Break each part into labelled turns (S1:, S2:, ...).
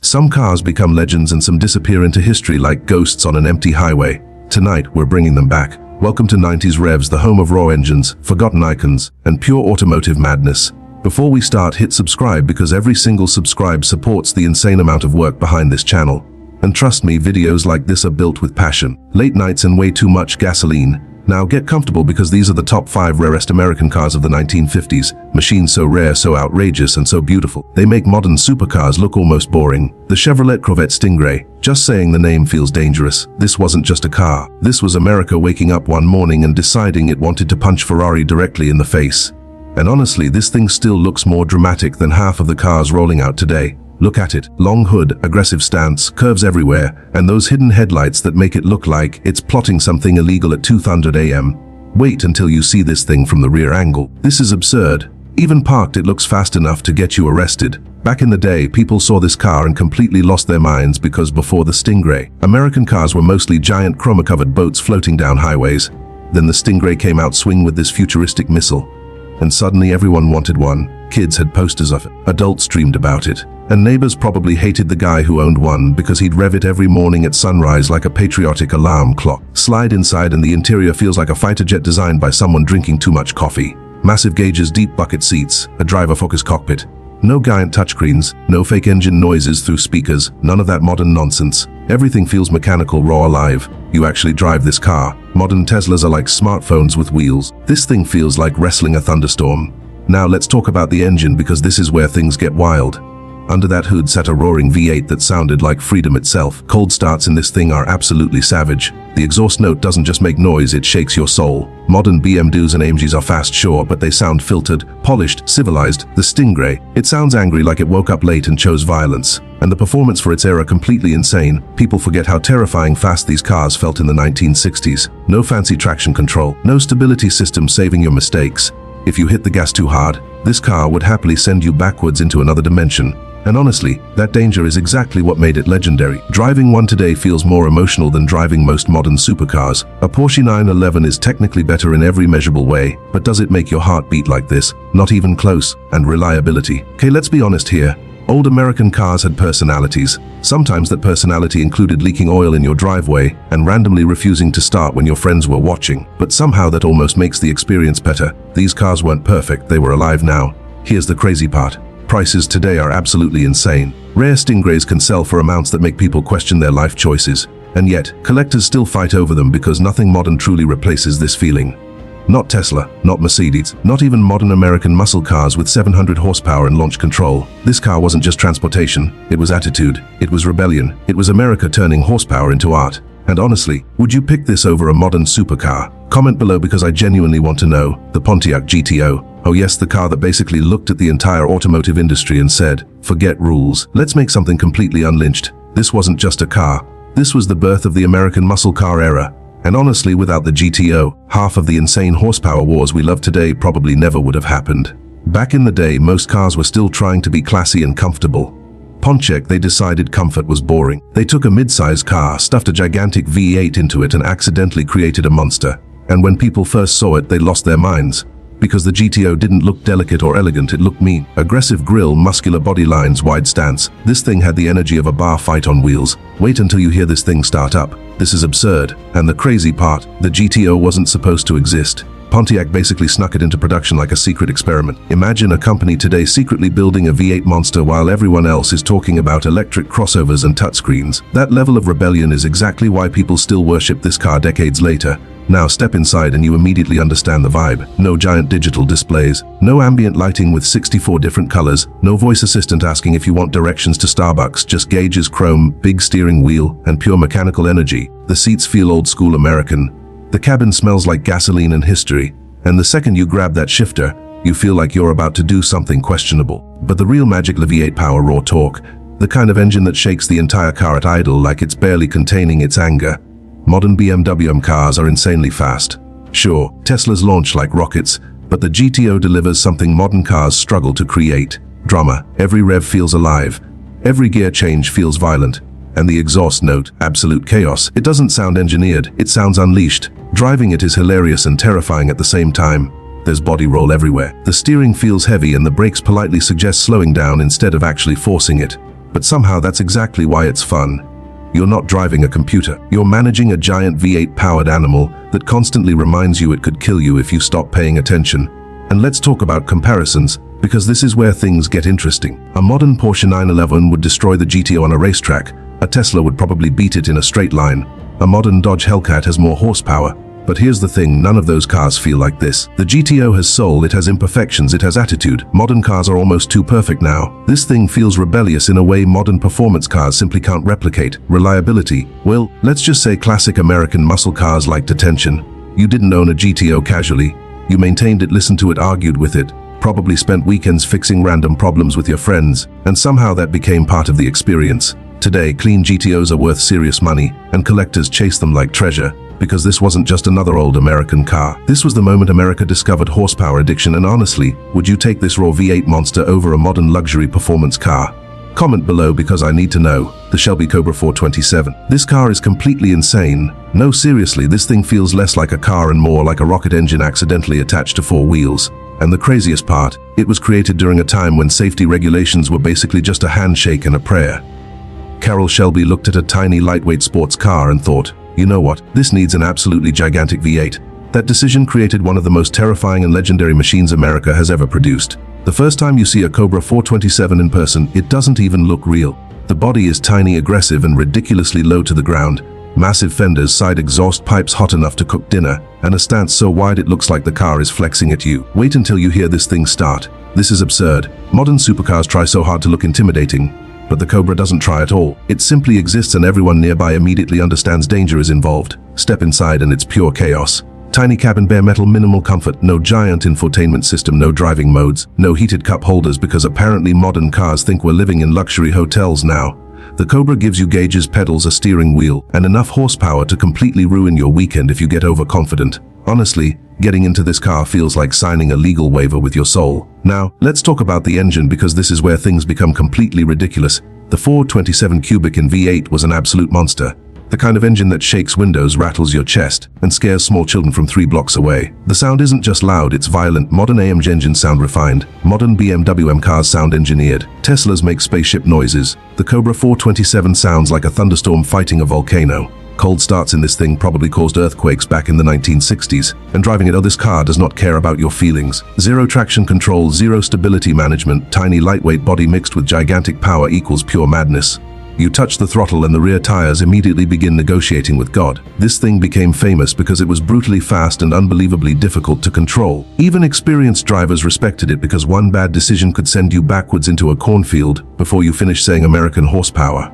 S1: Some cars become legends and some disappear into history like ghosts on an empty highway. Tonight, we're bringing them back. Welcome to 90s Revs, the home of raw engines, forgotten icons, and pure automotive madness. Before we start, hit subscribe because every single subscribe supports the insane amount of work behind this channel. And trust me, videos like this are built with passion. Late nights and way too much gasoline. Now get comfortable because these are the top 5 rarest American cars of the 1950s. Machines so rare, so outrageous, and so beautiful. They make modern supercars look almost boring. The Chevrolet Corvette Stingray. Just saying the name feels dangerous. This wasn't just a car. This was America waking up one morning and deciding it wanted to punch Ferrari directly in the face. And honestly, this thing still looks more dramatic than half of the cars rolling out today. Look at it. Long hood, aggressive stance, curves everywhere, and those hidden headlights that make it look like it's plotting something illegal at 2:00 a.m. Wait until you see this thing from the rear angle. This is absurd. Even parked, it looks fast enough to get you arrested. Back in the day, people saw this car and completely lost their minds because before the Stingray, American cars were mostly giant chroma-covered boats floating down highways. Then the Stingray came out swinging with this futuristic missile. And suddenly everyone wanted one. Kids had posters of it. Adults dreamed about it. And neighbors probably hated the guy who owned one because he'd rev it every morning at sunrise like a patriotic alarm clock. Slide inside and the interior feels like a fighter jet designed by someone drinking too much coffee. Massive gauges, deep bucket seats, a driver-focused cockpit. No giant touchscreens, no fake engine noises through speakers, none of that modern nonsense. Everything feels mechanical, raw, alive. You actually drive this car. Modern Teslas are like smartphones with wheels. This thing feels like wrestling a thunderstorm. Now let's talk about the engine because this is where things get wild. Under that hood sat a roaring V8 that sounded like freedom itself. Cold starts in this thing are absolutely savage. The exhaust note doesn't just make noise, it shakes your soul. Modern BMWs and AMGs are fast, sure, but they sound filtered, polished, civilized. The Stingray, it sounds angry like it woke up late and chose violence. And the performance for its era completely insane. People forget how terrifying fast these cars felt in the 1960s. No fancy traction control, no stability system saving your mistakes. If you hit the gas too hard, this car would happily send you backwards into another dimension. And honestly, that danger is exactly what made it legendary. Driving one today feels more emotional than driving most modern supercars. A Porsche 911 is technically better in every measurable way, but does it make your heart beat like this? Not even close. And reliability. Okay, let's be honest here. Old American cars had personalities. Sometimes that personality included leaking oil in your driveway and randomly refusing to start when your friends were watching. But somehow that almost makes the experience better. These cars weren't perfect, they were alive now. Here's the crazy part. Prices today are absolutely insane. Rare Stingrays can sell for amounts that make people question their life choices. And yet, collectors still fight over them because nothing modern truly replaces this feeling. Not Tesla, not Mercedes, not even modern American muscle cars with 700 horsepower and launch control. This car wasn't just transportation, it was attitude, it was rebellion, it was America turning horsepower into art. And honestly, would you pick this over a modern supercar? Comment below because I genuinely want to know. The Pontiac GTO. Oh yes, the car that basically looked at the entire automotive industry and said, forget rules, let's make something completely unlynched. This wasn't just a car. This was the birth of the American muscle car era. And honestly, without the GTO, half of the insane horsepower wars we love today probably never would have happened. Back in the day, most cars were still trying to be classy and comfortable. Pontiac, they decided comfort was boring. They took a mid-sized car, stuffed a gigantic V8 into it and accidentally created a monster. And when people first saw it, they lost their minds. Because the GTO didn't look delicate or elegant, it looked mean. Aggressive grille, muscular body lines, wide stance. This thing had the energy of a bar fight on wheels. Wait until you hear this thing start up. This is absurd. And the crazy part, the GTO wasn't supposed to exist. Pontiac basically snuck it into production like a secret experiment. Imagine a company today secretly building a V8 monster while everyone else is talking about electric crossovers and touchscreens. That level of rebellion is exactly why people still worship this car decades later. Now step inside and you immediately understand the vibe. No giant digital displays, no ambient lighting with 64 different colors, no voice assistant asking if you want directions to Starbucks, just gauges, chrome, big steering wheel, and pure mechanical energy. The seats feel old school American. The cabin smells like gasoline and history. And the second you grab that shifter, you feel like you're about to do something questionable. But the real magic, the V8 power, raw torque, the kind of engine that shakes the entire car at idle like it's barely containing its anger. Modern BMW cars are insanely fast. Sure, Teslas launch like rockets, but the GTO delivers something modern cars struggle to create. Drama. Every rev feels alive. Every gear change feels violent. And the exhaust note, absolute chaos. It doesn't sound engineered, it sounds unleashed. Driving it is hilarious and terrifying at the same time. There's body roll everywhere. The steering feels heavy and the brakes politely suggest slowing down instead of actually forcing it. But somehow that's exactly why it's fun. You're not driving a computer. You're managing a giant V8-powered animal that constantly reminds you it could kill you if you stop paying attention. And let's talk about comparisons, because this is where things get interesting. A modern Porsche 911 would destroy the GTO on a racetrack. A Tesla would probably beat it in a straight line. A modern Dodge Hellcat has more horsepower. But here's the thing, none of those cars feel like this. The GTO has soul, it has imperfections, it has attitude. Modern cars are almost too perfect now. This thing feels rebellious in a way modern performance cars simply can't replicate. Reliability, well, let's just say classic American muscle cars liked attention. You didn't own a GTO casually. You maintained it, listened to it, argued with it, probably spent weekends fixing random problems with your friends, and somehow that became part of the experience. Today, clean GTOs are worth serious money, and collectors chase them like treasure, because this wasn't just another old American car. This was the moment America discovered horsepower addiction, and honestly, would you take this raw V8 monster over a modern luxury performance car? Comment below because I need to know. The Shelby Cobra 427. This car is completely insane. No, seriously, this thing feels less like a car and more like a rocket engine accidentally attached to four wheels. And the craziest part, it was created during a time when safety regulations were basically just a handshake and a prayer. Carroll Shelby looked at a tiny lightweight sports car and thought, you know what, this needs an absolutely gigantic V8. That decision created one of the most terrifying and legendary machines America has ever produced. The first time you see a Cobra 427 in person, it doesn't even look real. The body is tiny, aggressive, and ridiculously low to the ground. Massive fenders, side exhaust pipes hot enough to cook dinner, and a stance so wide it looks like the car is flexing at you. Wait until you hear this thing start. This is absurd. Modern supercars try so hard to look intimidating, but the Cobra doesn't try at all. It simply exists and everyone nearby immediately understands danger is involved. Step inside and it's pure chaos. Tiny cabin, bare metal, minimal comfort, no giant infotainment system, no driving modes, no heated cup holders because apparently modern cars think we're living in luxury hotels now. The Cobra gives you gauges, pedals, a steering wheel, and enough horsepower to completely ruin your weekend if you get overconfident. Honestly, getting into this car feels like signing a legal waiver with your soul. Now, let's talk about the engine because this is where things become completely ridiculous. The 427 cubic in V8 was an absolute monster. The kind of engine that shakes windows, rattles your chest, and scares small children from 3 blocks away. The sound isn't just loud, it's violent. Modern AMG engines sound refined. Modern BMW M cars sound engineered. Teslas make spaceship noises. The Cobra 427 sounds like a thunderstorm fighting a volcano. Cold starts in this thing probably caused earthquakes back in the 1960s, and driving it, this car does not care about your feelings. Zero traction control, zero stability management, tiny lightweight body mixed with gigantic power equals pure madness. You touch the throttle and the rear tires immediately begin negotiating with God. This thing became famous because it was brutally fast and unbelievably difficult to control. Even experienced drivers respected it because one bad decision could send you backwards into a cornfield before you finish saying American horsepower.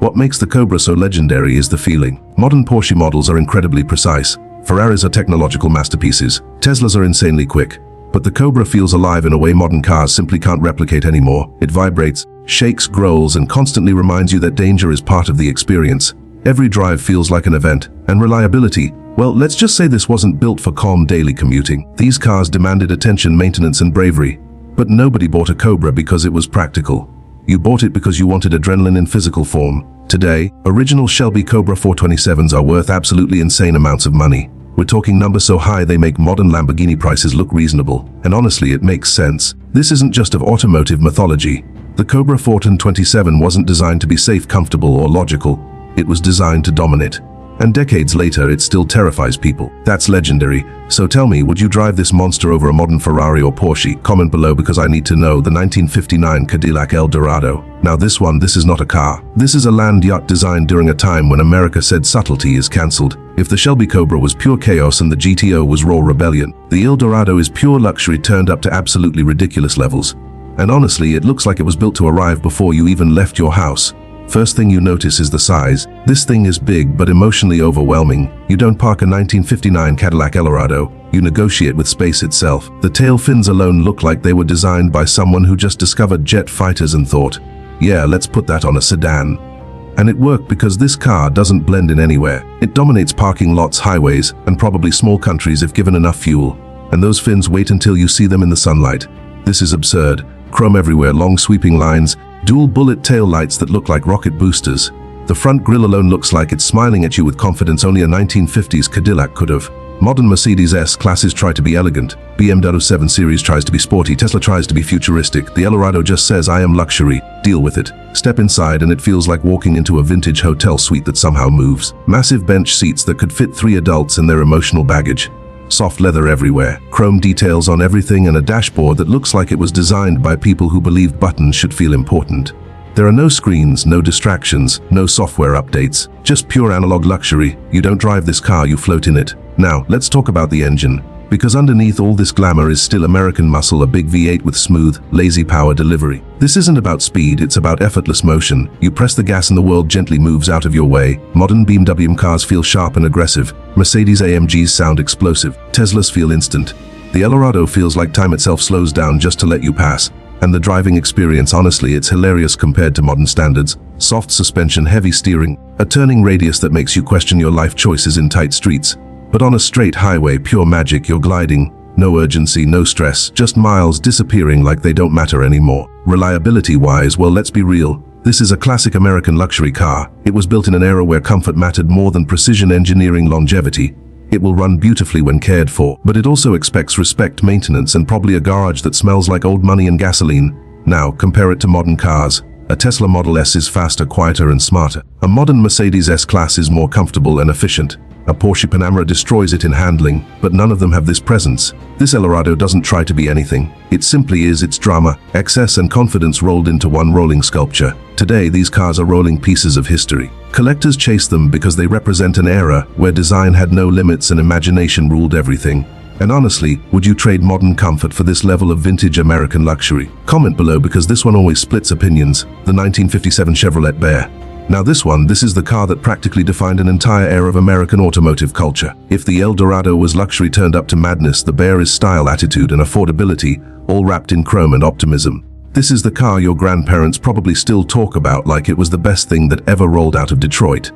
S1: What makes the Cobra so legendary is the feeling. Modern Porsche models are incredibly precise. Ferraris are technological masterpieces. Teslas are insanely quick. But the Cobra feels alive in a way modern cars simply can't replicate anymore. It vibrates, shakes, growls, and constantly reminds you that danger is part of the experience. Every drive feels like an event. And reliability, well, let's just say this wasn't built for calm daily commuting. These cars demanded attention, maintenance, and bravery. But nobody bought a Cobra because it was practical. You bought it because you wanted adrenaline in physical form. Today, original Shelby Cobra 427s are worth absolutely insane amounts of money. We're talking numbers so high they make modern Lamborghini prices look reasonable. And honestly, it makes sense. This isn't just of automotive mythology. The Cobra 427 wasn't designed to be safe, comfortable, or logical. It was designed to dominate. And decades later, it still terrifies people. That's legendary. So tell me, would you drive this monster over a modern Ferrari or Porsche? Comment below because I need to know. The 1959 Cadillac Eldorado. Now this is not a car. This is a land yacht designed during a time when America said subtlety is cancelled. If the Shelby Cobra was pure chaos and the GTO was raw rebellion, the Eldorado is pure luxury turned up to absolutely ridiculous levels. And honestly, it looks like it was built to arrive before you even left your house. First thing you notice is the size. This thing is big but emotionally overwhelming. You don't park a 1959 Cadillac Eldorado, you negotiate with space itself. The tail fins alone look like they were designed by someone who just discovered jet fighters and thought, yeah, let's put that on a sedan. And it worked because this car doesn't blend in anywhere. It dominates parking lots, highways, and probably small countries if given enough fuel. And those fins wait until you see them in the sunlight. This is absurd. Chrome everywhere, long sweeping lines, dual bullet tail lights that look like rocket boosters. The front grille alone looks like it's smiling at you with confidence only a 1950s Cadillac could have. Modern Mercedes S-classes try to be elegant, BMW 7 Series tries to be sporty, Tesla tries to be futuristic, the Eldorado just says I am luxury, deal with it. Step inside and it feels like walking into a vintage hotel suite that somehow moves. Massive bench seats that could fit 3 adults and their emotional baggage. Soft leather everywhere, chrome details on everything, and a dashboard that looks like it was designed by people who believed buttons should feel important. There are no screens, no distractions, no software updates, just pure analog luxury. You don't drive this car, you float in it. Now, let's talk about the engine. Because underneath all this glamour is still American muscle, a big V8 with smooth, lazy power delivery. This isn't about speed, it's about effortless motion. You press the gas and the world gently moves out of your way. Modern BMW cars feel sharp and aggressive. Mercedes-AMGs sound explosive. Teslas feel instant. The Eldorado feels like time itself slows down just to let you pass. And the driving experience, honestly, it's hilarious compared to modern standards. Soft suspension, heavy steering, a turning radius that makes you question your life choices in tight streets. But on a straight highway, pure magic, you're gliding. No urgency, no stress, just miles disappearing like they don't matter anymore. Reliability-wise, well, let's be real. This is a classic American luxury car. It was built in an era where comfort mattered more than precision engineering longevity. It will run beautifully when cared for, but it also expects respect, maintenance, and probably a garage that smells like old money and gasoline. Now, compare it to modern cars. A Tesla Model S is faster, quieter, and smarter. A modern Mercedes S-Class is more comfortable and efficient. A Porsche Panamera destroys it in handling, but none of them have this presence. This Eldorado doesn't try to be anything. It simply is. Its drama, excess, and confidence rolled into one rolling sculpture. Today, these cars are rolling pieces of history. Collectors chase them because they represent an era where design had no limits and imagination ruled everything. And honestly, would you trade modern comfort for this level of vintage American luxury? Comment below, because this one always splits opinions. The 1957 Chevrolet Bel Air. Now this is the car that practically defined an entire era of American automotive culture. If the Eldorado was luxury turned up to madness, the Bel Air is style, attitude, and affordability, all wrapped in chrome and optimism. This is the car your grandparents probably still talk about like it was the best thing that ever rolled out of Detroit.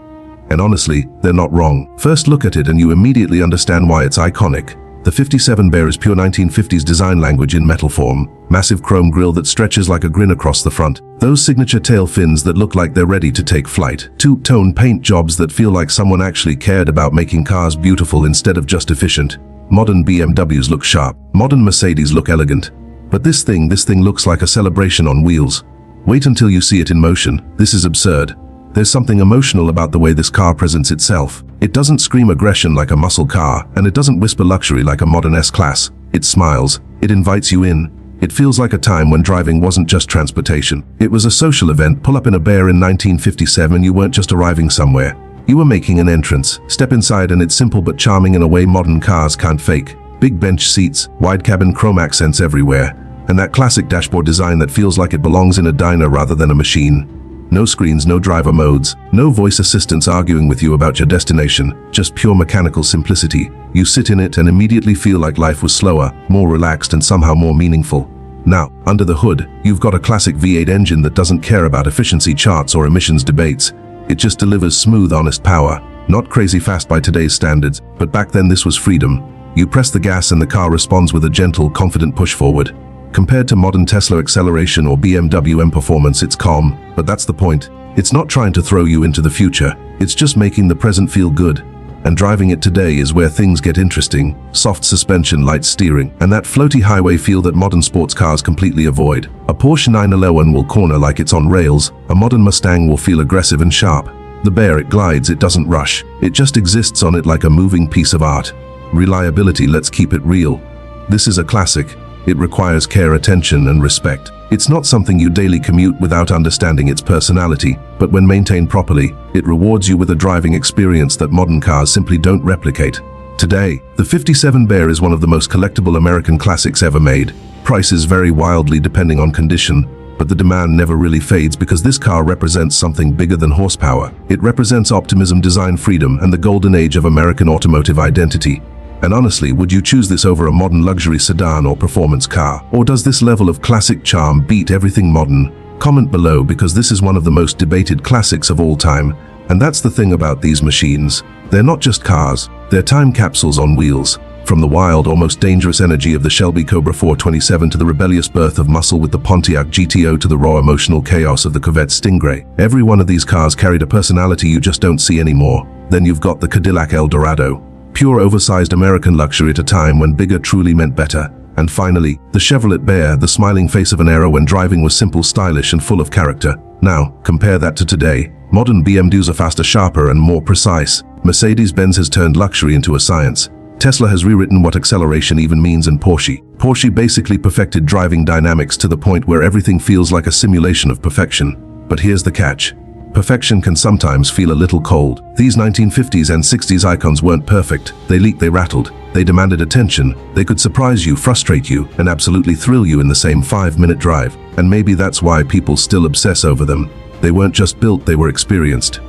S1: And honestly, they're not wrong. First look at it and you immediately understand why it's iconic. The 57 Bel Air is pure 1950s design language in metal form. Massive chrome grille that stretches like a grin across the front. Those signature tail fins that look like they're ready to take flight. Two-tone paint jobs that feel like someone actually cared about making cars beautiful instead of just efficient. Modern BMWs look sharp. Modern Mercedes look elegant. But this thing looks like a celebration on wheels. Wait until you see it in motion. This is absurd. There's something emotional about the way this car presents itself. It doesn't scream aggression like a muscle car, and it doesn't whisper luxury like a modern S-Class. It smiles. It invites you in. It feels like a time when driving wasn't just transportation. It was a social event. Pull up in a Bel Air in 1957, you weren't just arriving somewhere. You were making an entrance. Step inside and it's simple but charming in a way modern cars can't fake. Big bench seats, wide cabin, chrome accents everywhere, and that classic dashboard design that feels like it belongs in a diner rather than a machine. No screens, no driver modes, no voice assistants arguing with you about your destination, just pure mechanical simplicity. You sit in it and immediately feel like life was slower, more relaxed, and somehow more meaningful. Now, under the hood, you've got a classic V8 engine that doesn't care about efficiency charts or emissions debates. It just delivers smooth, honest power. Not crazy fast by today's standards, but back then this was freedom. You press the gas and the car responds with a gentle, confident push forward. Compared to modern Tesla acceleration or BMW M performance, it's calm, but that's the point. It's not trying to throw you into the future, it's just making the present feel good. And driving it today is where things get interesting. Soft suspension, light steering, and that floaty highway feel that modern sports cars completely avoid. A Porsche 911 will corner like it's on rails, a modern Mustang will feel aggressive and sharp. The Bel Air, it glides, it doesn't rush, it just exists on it like a moving piece of art. Reliability, let's keep it real. This is a classic. It requires care, attention, and respect. It's not something you daily commute without understanding its personality, but when maintained properly, it rewards you with a driving experience that modern cars simply don't replicate. Today, the 57 Bel Air is one of the most collectible American classics ever made. Prices vary wildly depending on condition, but the demand never really fades because this car represents something bigger than horsepower. It represents optimism, design, freedom, and the golden age of American automotive identity. And honestly, would you choose this over a modern luxury sedan or performance car? Or does this level of classic charm beat everything modern? Comment below, because this is one of the most debated classics of all time. And that's the thing about these machines. They're not just cars, they're time capsules on wheels. From the wild, almost dangerous energy of the Shelby Cobra 427 to the rebellious birth of muscle with the Pontiac GTO to the raw emotional chaos of the Corvette Stingray. Every one of these cars carried a personality you just don't see anymore. Then you've got the Cadillac Eldorado. pure oversized American luxury at a time when bigger truly meant better. And finally, the Chevrolet Bel Air, the smiling face of an era when driving was simple, stylish, and full of character. Now, compare that to today. Modern BMWs are faster, sharper, and more precise. Mercedes-Benz has turned luxury into a science. Tesla has rewritten what acceleration even means, and Porsche basically perfected driving dynamics to the point where everything feels like a simulation of perfection. But here's the catch. Perfection can sometimes feel a little cold. These 1950s and 60s icons weren't perfect. They leaked, they rattled, they demanded attention. They could surprise you, frustrate you, and absolutely thrill you in the same 5-minute drive. And maybe that's why people still obsess over them. They weren't just built, they were experienced.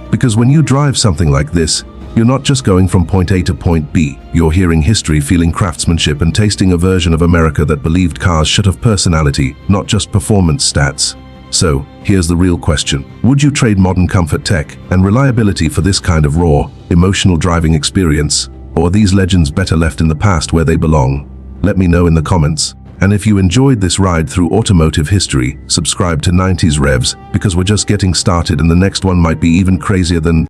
S1: Because when you drive something like this, you're not just going from point A to point B. You're hearing history, feeling craftsmanship, and tasting a version of America that believed cars should have personality, not just performance stats. So, here's the real question. Would you trade modern comfort, tech, and reliability for this kind of raw, emotional driving experience? Or are these legends better left in the past where they belong? Let me know in the comments. And if you enjoyed this ride through automotive history, subscribe to 90s Revs, because we're just getting started and the next one might be even crazier than